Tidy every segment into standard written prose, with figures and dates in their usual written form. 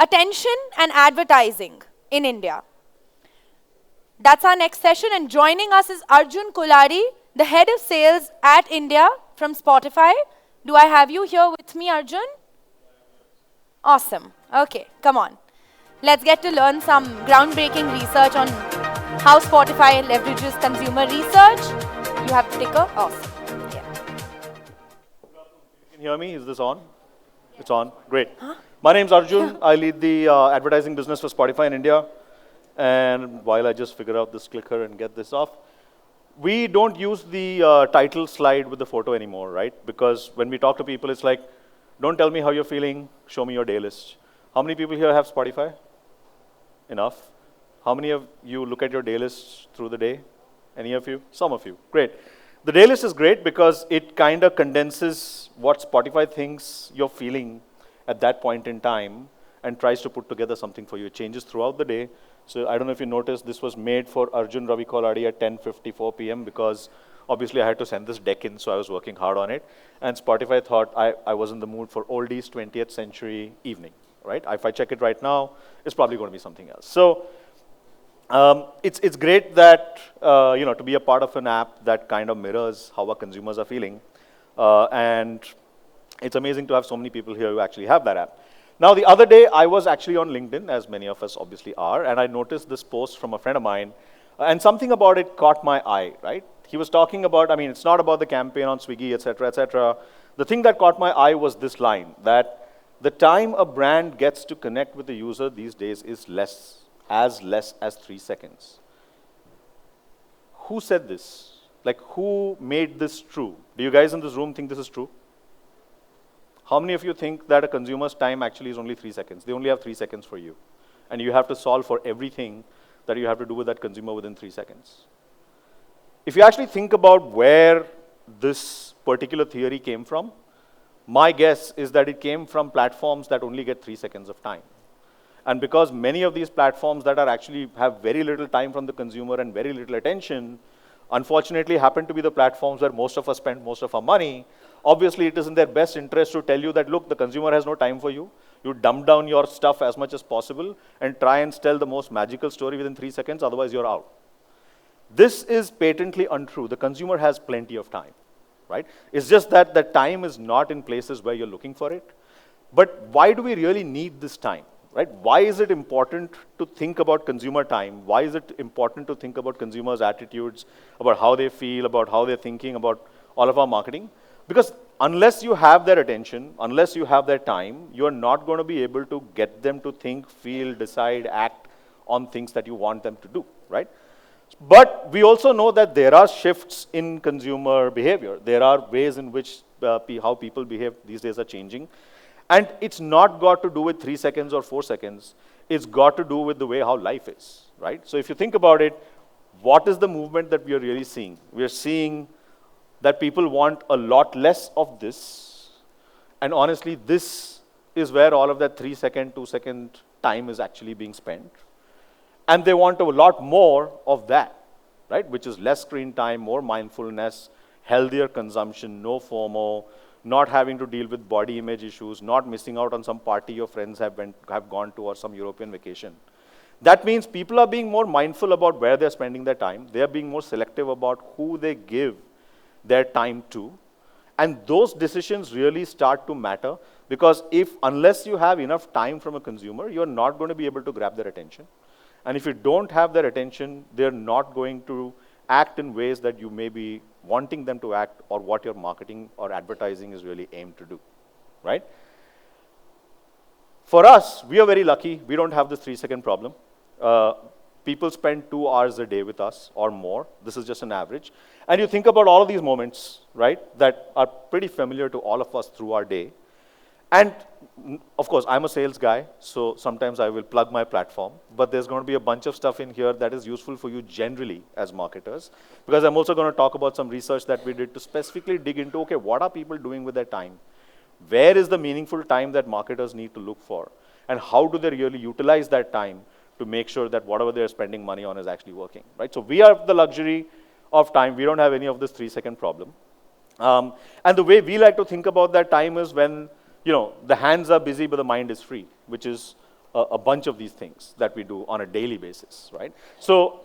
Attention and advertising in India. That's our next session, and joining us is Arjun Kolari, the head of sales at India from Spotify. Do I have you here with me, Arjun? Awesome. Okay, come on. Let's get to learn some groundbreaking research on how Spotify leverages consumer research. You have the ticker? Awesome. Yeah. Can you hear me? Is this on? It's on. Great. My name's Arjun. I lead the advertising business for Spotify in India. And while I just figure out this clicker and get this off, we don't use the title slide with the photo anymore, right? Because when we talk to people, it's like, don't tell me how you're feeling, show me your day list. How many people here have Spotify? Enough. How many of you look at your day lists through the day? Any of you? Some of you. Great. The day list is great because it kind of condenses what Spotify thinks you're feeling at that point in time and tries to put together something for you. It changes throughout the day. So I don't know if you noticed, this was made for Arjun Ravi Koladi at 10:54 p.m. because obviously I had to send this deck in, so I was working hard on it. And Spotify thought I was in the mood for oldies 20th century evening, right? If I check it right now, it's probably going to be something else. So it's great that, to be a part of an app that kind of mirrors how our consumers are feeling. And it's amazing to have so many people here who actually have that app. Now, the other day, I was actually on LinkedIn, as many of us obviously are, and I noticed this post from a friend of mine, and something about it caught my eye, right? He was talking about, it's not about the campaign on Swiggy, et cetera, et cetera. The thing that caught my eye was this line, that the time a brand gets to connect with the user these days is less as 3 seconds. Who said this? Like, who made this true? Do you guys in this room think this is true? How many of you think that a consumer's time actually is only 3 seconds? They only have 3 seconds for you. And you have to solve for everything that you have to do with that consumer within 3 seconds. If you actually think about where this particular theory came from, my guess is that it came from platforms that only get 3 seconds of time. And because many of these platforms that are actually have very little time from the consumer and very little attention, unfortunately happen to be the platforms where most of us spend most of our money, obviously it is in their best interest to tell you that, look, the consumer has no time for you. You dumb down your stuff as much as possible and try and tell the most magical story within 3 seconds, otherwise you're out. This is patently untrue. The consumer has plenty of time, right? It's just that the time is not in places where you're looking for it. But why do we really need this time, right? Why is it important to think about consumer time? Why is it important to think about consumers' attitudes, about how they feel, about how they're thinking, about all of our marketing? Because unless you have their attention, unless you have their time, you're not going to be able to get them to think, feel, decide, act on things that you want them to do, right? But we also know that there are shifts in consumer behavior. There are ways in which how people behave these days are changing. And it's not got to do with 3 seconds or 4 seconds. It's got to do with the way how life is, right? So if you think about it, what is the movement that we are really seeing? We are seeing that people want a lot less of this. And honestly, this is where all of that 3 second, 2 second time is actually being spent. And they want a lot more of that, right? Which is less screen time, more mindfulness, healthier consumption, no FOMO, not having to deal with body image issues, not missing out on some party your friends have gone to or some European vacation. That means people are being more mindful about where they're spending their time. They're being more selective about who they give their time to. And those decisions really start to matter because unless you have enough time from a consumer, you're not going to be able to grab their attention. And if you don't have their attention, they're not going to act in ways that you may be wanting them to act or what your marketing or advertising is really aimed to do, right? For us, we are very lucky. We don't have this 3 second problem. People spend 2 hours a day with us or more. This is just an average. And you think about all of these moments, right, that are pretty familiar to all of us through our day. And of course, I'm a sales guy, so sometimes I will plug my platform, but there's going to be a bunch of stuff in here that is useful for you generally as marketers, because I'm also going to talk about some research that we did to specifically dig into, okay, what are people doing with their time? Where is the meaningful time that marketers need to look for? And how do they really utilize that time to make sure that whatever they're spending money on is actually working, right? So we have the luxury of time. We don't have any of this 3 second problem. And the way we like to think about that time is when, the hands are busy, but the mind is free, which is a bunch of these things that we do on a daily basis, right? So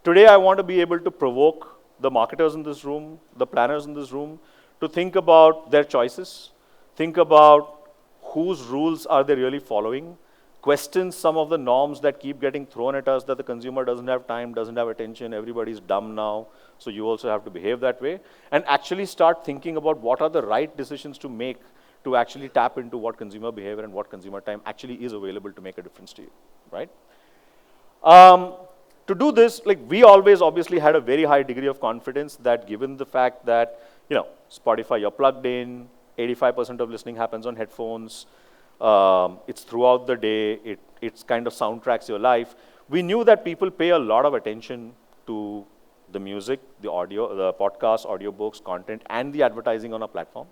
today I want to be able to provoke the marketers in this room, the planners in this room, to think about their choices, think about whose rules are they really following, question some of the norms that keep getting thrown at us, that the consumer doesn't have time, doesn't have attention, everybody's dumb now, so you also have to behave that way, and actually start thinking about what are the right decisions to make to actually tap into what consumer behavior and what consumer time actually is available to make a difference to you, right? To do this, like, we always obviously had a very high degree of confidence that given the fact that, Spotify, you're plugged in, 85% of listening happens on headphones, it's throughout the day, it's kind of soundtracks your life. We knew that people pay a lot of attention to the music, the audio, the podcasts, audiobooks, content, and the advertising on our platform.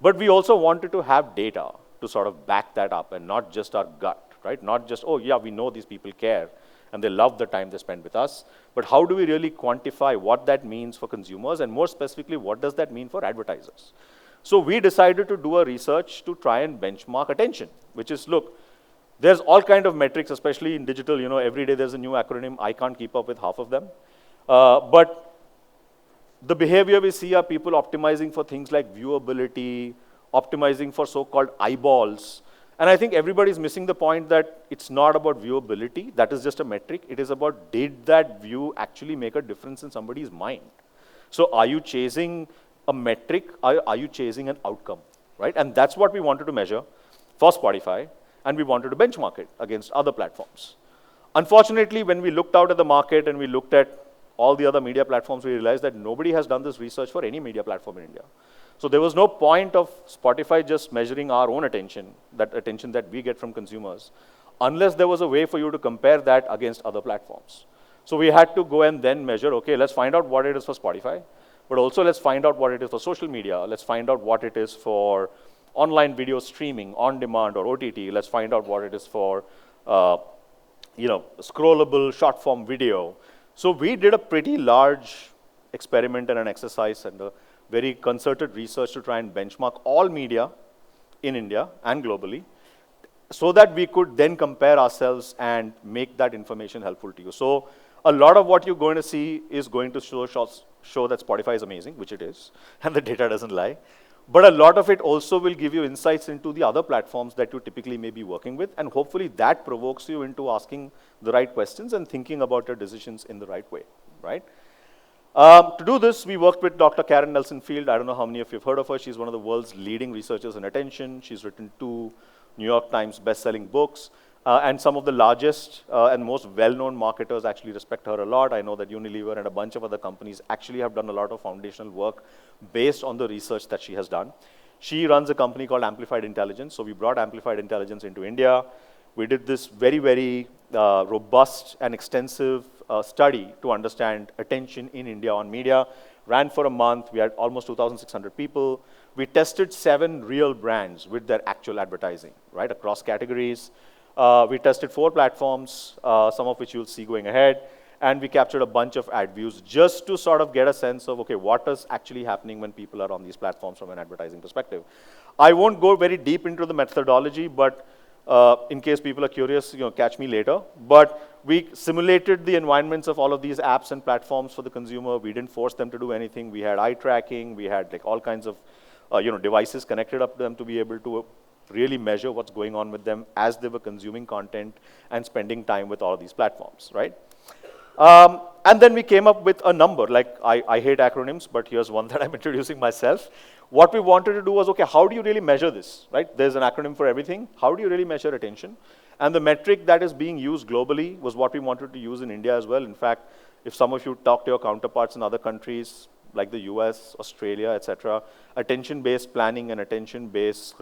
But we also wanted to have data to sort of back that up and not just our gut, right? Not just, oh yeah, we know these people care and they love the time they spend with us, but how do we really quantify what that means for consumers, and more specifically, what does that mean for advertisers? So we decided to do a research to try and benchmark attention, which is, look, there's all kind of metrics, especially in digital, every day there's a new acronym. I can't keep up with half of them. But the behavior we see are people optimizing for things like viewability, optimizing for so-called eyeballs. And I think everybody's missing the point that it's not about viewability. That is just a metric. It is about, did that view actually make a difference in somebody's mind? So are you chasing a metric? Are you chasing an outcome, right? And that's what we wanted to measure for Spotify, and we wanted to benchmark it against other platforms. Unfortunately, when we looked out at the market and we looked at all the other media platforms, we realized that nobody has done this research for any media platform in India. So there was no point of Spotify just measuring our own attention that we get from consumers, unless there was a way for you to compare that against other platforms. So we had to go and then measure, okay, let's find out what it is for Spotify, but also let's find out what it is for social media. Let's find out what it is for online video streaming, on demand or OTT. Let's find out what it is for, scrollable short form video. So we did a pretty large experiment and an exercise and a very concerted research to try and benchmark all media in India and globally, so that we could then compare ourselves and make that information helpful to you. So a lot of what you're going to see is going to show that Spotify is amazing, which it is, and the data doesn't lie. But a lot of it also will give you insights into the other platforms that you typically may be working with, and hopefully that provokes you into asking the right questions and thinking about your decisions in the right way, right? To do this, we worked with Dr. Karen Nelson-Field. I don't know how many of you have heard of her. She's one of the world's leading researchers in attention. She's written 2 New York Times best-selling books. And some of the largest and most well-known marketers actually respect her a lot. I know that Unilever and a bunch of other companies actually have done a lot of foundational work based on the research that she has done. She runs a company called Amplified Intelligence. So we brought Amplified Intelligence into India. We did this very, very robust and extensive study to understand attention in India on media. Ran for a month. We had almost 2,600 people. We tested 7 real brands with their actual advertising, right, across categories. We tested 4 platforms, some of which you'll see going ahead, and we captured a bunch of ad views just to sort of get a sense of, okay, what is actually happening when people are on these platforms from an advertising perspective. I won't go very deep into the methodology, but in case people are curious, catch me later. But we simulated the environments of all of these apps and platforms for the consumer. We didn't force them to do anything. We had eye tracking. We had like all kinds of devices connected up to them to be able to really measure what's going on with them as they were consuming content and spending time with all of these platforms, right? And then we came up with a number. Like, I hate acronyms, but here's one that I'm introducing myself. What we wanted to do was, okay, how do you really measure this, right? There's an acronym for everything. How do you really measure attention? And the metric that is being used globally was what we wanted to use in India as well. In fact, if some of you talk to your counterparts in other countries, like the US, Australia, etc., attention-based planning and attention-based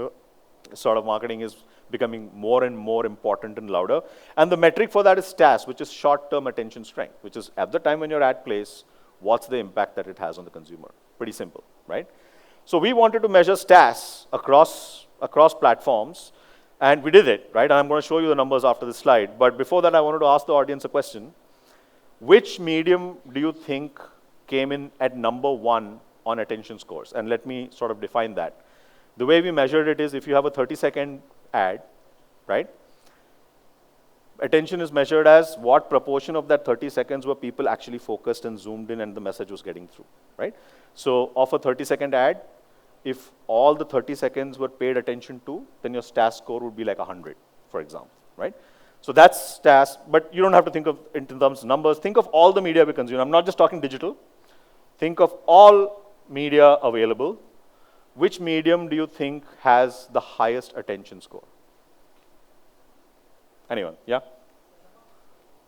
sort of marketing is becoming more and more important and louder. And the metric for that is STAS, which is short-term attention strength, which is at the time when your ad plays, what's the impact that it has on the consumer? Pretty simple, right? So we wanted to measure STAS across platforms, and we did it, right? And I'm going to show you the numbers after this slide. But before that, I wanted to ask the audience a question. Which medium do you think came in at #1 on attention scores? And let me sort of define that. The way we measured it is if you have a 30-second ad, right? attention is measured as what proportion of that 30 seconds were people actually focused and zoomed in and the message was getting through, right? So of a 30-second ad, if all the 30 seconds were paid attention to, then your STAS score would be like 100, for example, right? So that's STAS, but you don't have to think of it in terms of numbers. Think of all the media we consume. I'm not just talking digital. Think of all media available. Which medium do you think has the highest attention score? Anyone? Yeah?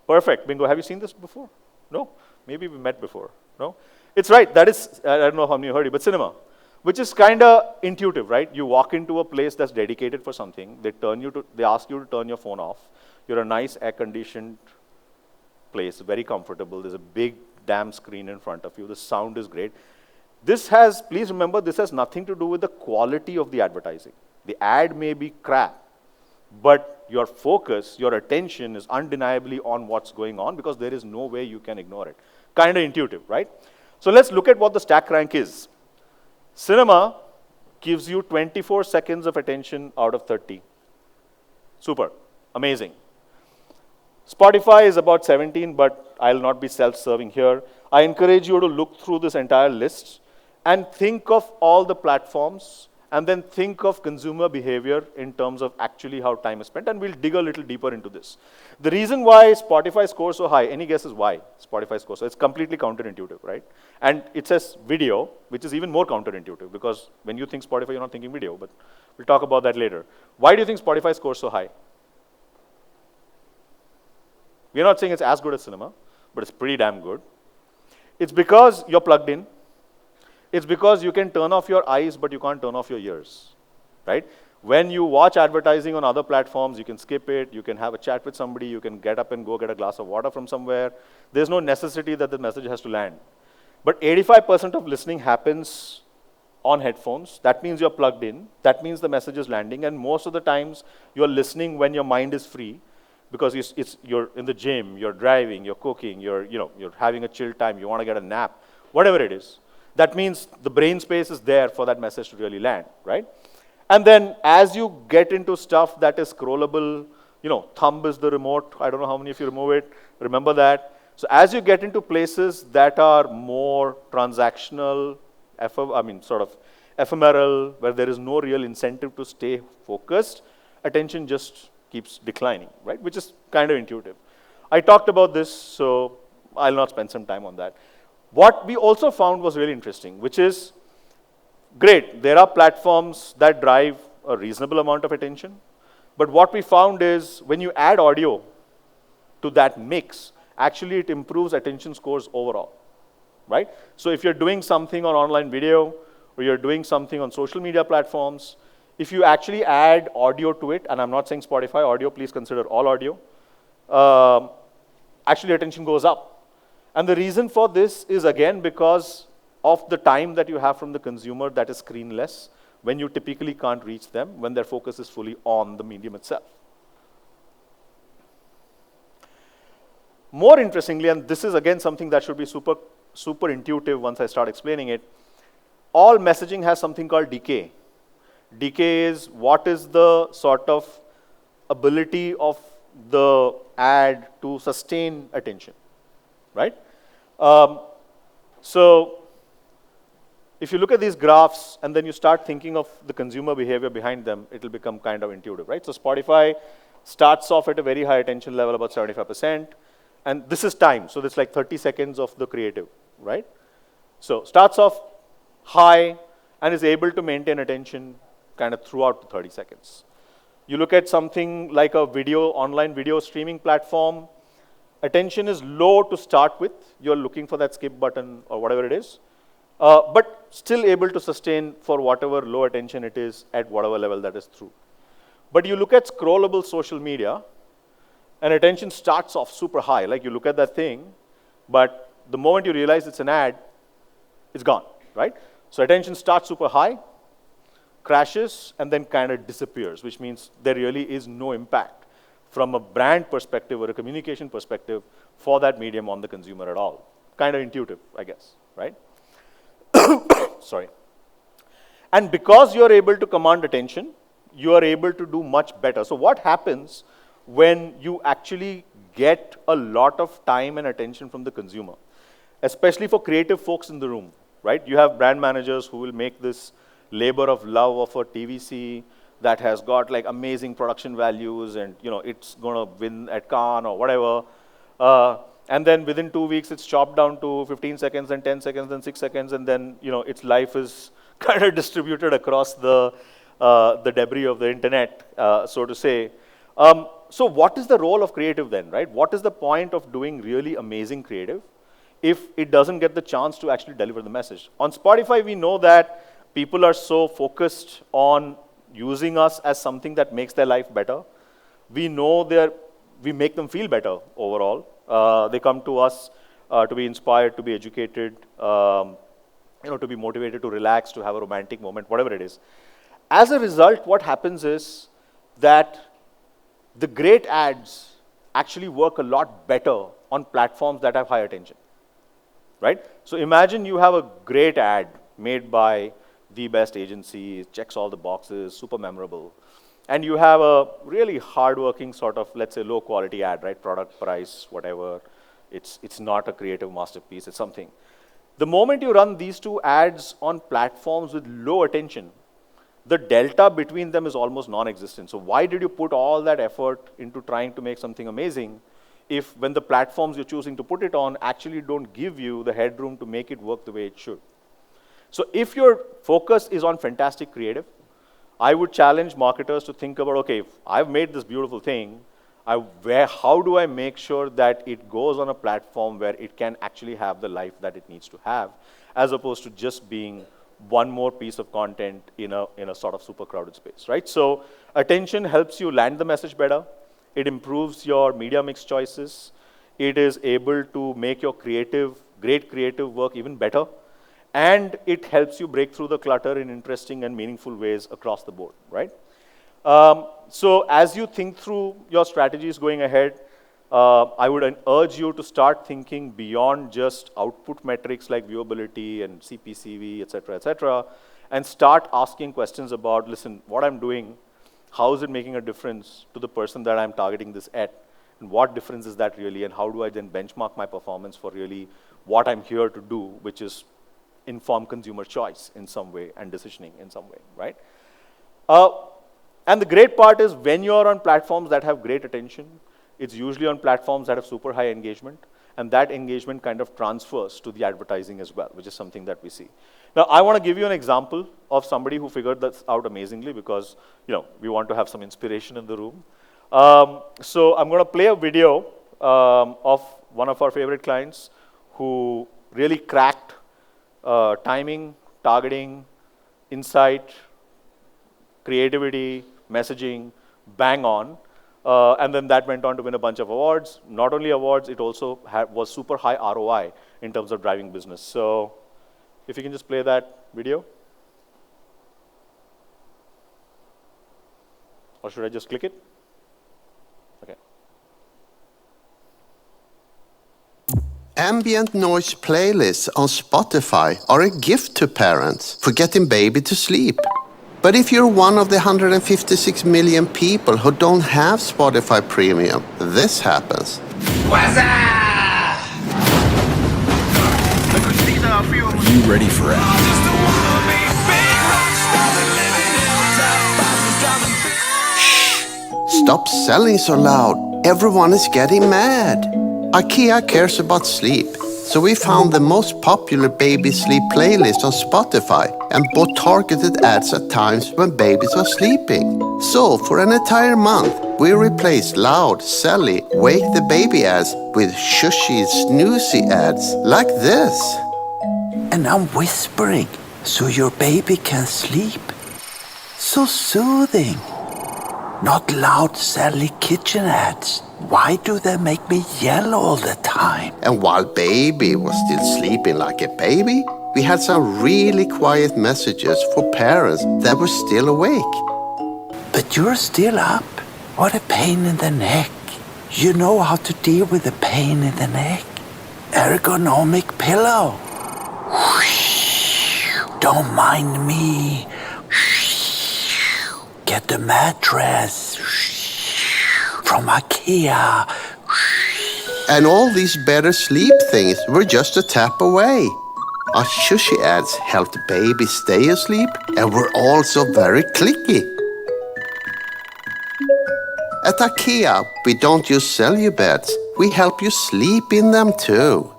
Perfect. Bingo. Have you seen this before? No? Maybe we met before. No? It's right. That is, I don't know how many heard it, but cinema, which is kind of intuitive, right? You walk into a place that's dedicated for something. They ask you to turn your phone off. You're a nice air-conditioned place, very comfortable. There's a big damn screen in front of you. The sound is great. Please remember, this has nothing to do with the quality of the advertising. The ad may be crap, but your focus, your attention is undeniably on what's going on because there is no way you can ignore it. Kind of intuitive, right? So let's look at what the stack rank is. Cinema gives you 24 seconds of attention out of 30. Super, amazing. Spotify is about 17, but I'll not be self-serving here. I encourage you to look through this entire list and think of all the platforms and then think of consumer behavior in terms of actually how time is spent, and we'll dig a little deeper into this. The reason why Spotify scores so high, any guesses why Spotify scores so? It's completely counterintuitive, right? And it says video, which is even more counterintuitive because when you think Spotify, you're not thinking video, but we'll talk about that later. Why do you think Spotify scores so high? We're not saying it's as good as cinema, but it's pretty damn good. It's because you're plugged in. It's because you can turn off your eyes, but you can't turn off your ears, right? When you watch advertising on other platforms, you can skip it, you can have a chat with somebody, you can get up and go get a glass of water from somewhere. There's no necessity that the message has to land. But 85% of listening happens on headphones. That means you're plugged in. That means the message is landing. And most of the times, you're listening when your mind is free because you're in the gym, you're driving, you're cooking, you're having a chill time, you want to get a nap, whatever it is. That means the brain space is there for that message to really land, right? And then as you get into stuff that is scrollable, thumb is the remote. I don't know how many of you remove it. Remember that. So as you get into places that are more transactional, sort of ephemeral, where there is no real incentive to stay focused, attention just keeps declining, right? Which is kind of intuitive. I talked about this, so I'll not spend some time on that. What we also found was really interesting, which is, great, there are platforms that drive a reasonable amount of attention, but what we found is when you add audio to that mix, actually it improves attention scores overall, right? So if you're doing something on online video, or you're doing something on social media platforms, if you actually add audio to it, and I'm not saying Spotify audio, please consider all audio, actually attention goes up. And the reason for this is, again, because of the time that you have from the consumer that is screenless, when you typically can't reach them, when their focus is fully on the medium itself. More interestingly, and this is again something that should be super intuitive once I start explaining it, all messaging has something called decay. Decay is what is the sort of ability of the ad to sustain attention, right? So if you look at these graphs and then you start thinking of the consumer behavior behind them, it will become kind of intuitive, right? So Spotify starts off at a very high attention level, about 75%, and this is time, so it's like 30 seconds of the creative, right? So starts off high and is able to maintain attention kind of throughout the 30 seconds. You look at something like a online video streaming platform, attention is low to start with. You're looking for that skip button or whatever it is, but still able to sustain for whatever low attention it is at whatever level that is through. But you look at scrollable social media, and attention starts off super high. Like you look at that thing, but the moment you realize it's an ad, it's gone, right? So attention starts super high, crashes, and then kind of disappears, which means there really is no impact from a brand perspective or a communication perspective for that medium on the consumer at all. Kind of intuitive, I guess, right? Sorry. And because you're able to command attention, you are able to do much better. So what happens when you actually get a lot of time and attention from the consumer, especially for creative folks in the room, right? You have brand managers who will make this labor of love of a TVC that has got like amazing production values and it's going to win at Cannes or whatever. And then within 2 weeks, it's chopped down to 15 seconds and 10 seconds and 6 seconds, and then its life is kind of distributed across the debris of the internet, so to say. So what is the role of creative then, right? What is the point of doing really amazing creative if it doesn't get the chance to actually deliver the message? On Spotify, we know that people are so focused on using us as something that makes their life better. We know we make them feel better overall. They come to us to be inspired, to be educated, to be motivated, to relax, to have a romantic moment, whatever it is. As a result, what happens is that the great ads actually work a lot better on platforms that have high attention, right? So imagine you have a great ad made by the best agency, it checks all the boxes, super memorable. And you have a really hardworking sort of, let's say, low quality ad, right? Product, price, whatever. It's not a creative masterpiece, it's something. The moment you run these two ads on platforms with low attention, the delta between them is almost non-existent. So why did you put all that effort into trying to make something amazing if when the platforms you're choosing to put it on actually don't give you the headroom to make it work the way it should? So if your focus is on fantastic creative, I would challenge marketers to think about, okay, if I've made this beautiful thing, how do I make sure that it goes on a platform where it can actually have the life that it needs to have, as opposed to just being one more piece of content in a sort of super crowded space, right? So attention helps you land the message better. It improves your media mix choices. It is able to make your great creative work even better. And it helps you break through the clutter in interesting and meaningful ways across the board, right? So as you think through your strategies going ahead, I would urge you to start thinking beyond just output metrics like viewability and CPCV, et cetera, and start asking questions about, listen, what I'm doing, how is it making a difference to the person that I'm targeting this at? And what difference is that really? And how do I then benchmark my performance for really what I'm here to do, which is inform consumer choice in some way and decisioning in some way, right? And the great part is when you're on platforms that have great attention, it's usually on platforms that have super high engagement, and that engagement kind of transfers to the advertising as well, which is something that we see. Now, I want to give you an example of somebody who figured this out amazingly because, we want to have some inspiration in the room. So I'm going to play a video of one of our favorite clients who really cracked timing, targeting, insight, creativity, messaging, bang on. And then that went on to win a bunch of awards. Not only awards, it also was super high ROI in terms of driving business. So if you can just play that video. Or should I just click it? Okay. Ambient noise playlists on Spotify are a gift to parents for getting baby to sleep. But if you're one of the 156 million people who don't have Spotify Premium, this happens. What's up? Are you ready for it? Stop selling so loud. Everyone is getting mad. IKEA cares about sleep, so we found the most popular baby sleep playlist on Spotify and bought targeted ads at times when babies are sleeping. So for an entire month, we replaced loud, silly, wake the baby ads with shushy, snoozy ads like this. And I'm whispering so your baby can sleep. So soothing. Not loud, silly kitchen ads. Why do they make me yell all the time? And while baby was still sleeping like a baby, we had some really quiet messages for parents that were still awake. But you're still up. What a pain in the neck. You know how to deal with the pain in the neck. Ergonomic pillow. Don't mind me. Get the mattress. from IKEA. And all these better sleep things were just a tap away. Our Shushi ads helped babies stay asleep and were also very clicky. At IKEA, we don't just sell you beds, we help you sleep in them too.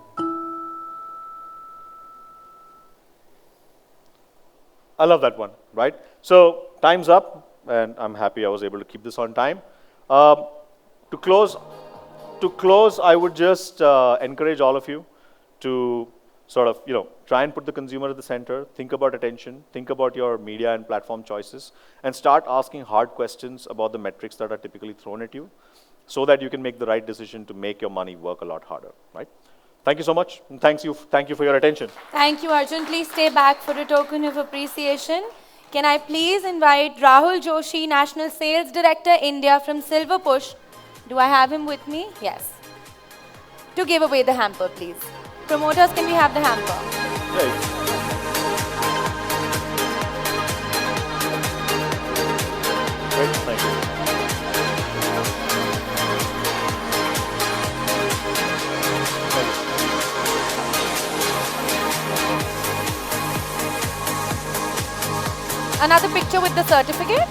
I love that one, right? So time's up, and I'm happy I was able to keep this on time. To close, I would just encourage all of you to sort of, try and put the consumer at the center, think about attention, think about your media and platform choices, and start asking hard questions about the metrics that are typically thrown at you, so that you can make the right decision to make your money work a lot harder, right? Thank you so much, and thank you for your attention. Thank you, Arjun. Please stay back for a token of appreciation. Can I please invite Rahul Joshi, National Sales Director, India from Silver Push. Do I have him with me? Yes. To give away the hamper, please. Promoters, can we have the hamper? Great. Great, thank you. Another picture with the certificate.